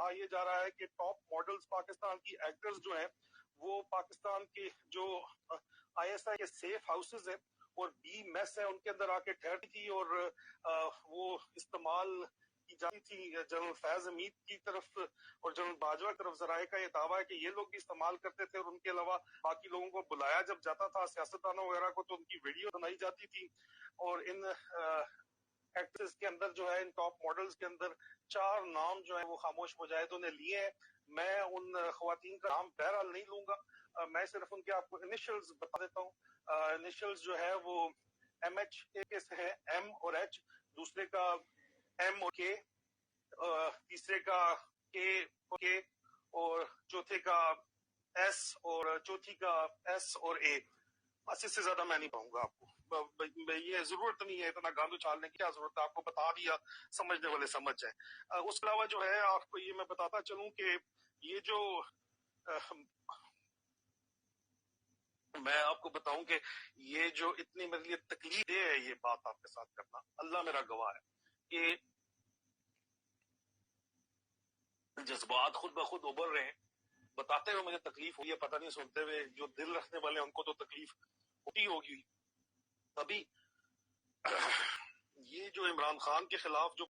کہا یہ جا رہا ہے کہ ٹاپ ماڈلز پاکستان کی ایکٹرز جو ہیں وہ پاکستان کے جو آئی ایس آئی کے سیف ہاؤسز ہیں اور بی میس ہیں ان کے اندر آ کے ٹھہرتی تھی اور وہ استعمال کی جاتی تھی جنرل فیض حمید کی طرف اور جنرل باجوہ کی طرف. ذرائع کا یہ دعویٰ ہے کہ یہ لوگ بھی استعمال کرتے تھے اور ان کے علاوہ باقی لوگوں کو بلایا جب جاتا تھا سیاستدانوں وغیرہ کو تو ان کی ویڈیو بنائی جاتی تھی. اور ان ایکٹریس کے اندر جو ہے ان ٹاپ ماڈلز کے اندر 4 نام جو ہیں وہ خاموش مجاہدوں نے لیے ہیں. میں ان خواتین کا نام بہرحال نہیں لوں گا, میں صرف ان کے آپ کو انیشلز بتا دیتا ہوں. انیشلز جو ہے وہ ایم ایچ اے سے ہے, ایم اور ایچ, دوسرے کا ایم اور کے, تیسرے کا کے اور چوتھے کا ایس اور چوتھی کا ایس اور اے. بس اس سے زیادہ میں نہیں پاؤں گا آپ کو, یہ ضرورت نہیں ہے اتنا گاندو چھالنے کی, کیا ضرورت ہے, آپ کو بتا دیا, سمجھنے والے سمجھ جائیں. اس کے علاوہ جو ہے آپ کو یہ میں بتاتا چلوں کہ یہ جو میں آپ کو بتاؤں کہ یہ جو اتنی میرے لیے تکلیف دہ ہے یہ بات آپ کے ساتھ کرنا, اللہ میرا گواہ ہے کہ جذبات خود بخود ابھر رہے ہیں. بتاتے ہوئے مجھے تکلیف ہوئی ہے, پتہ نہیں سنتے ہوئے جو دل رکھنے والے ہیں ان کو تو تکلیف ہوتی ہوگی. ابھی یہ جو عمران خان کے خلاف جو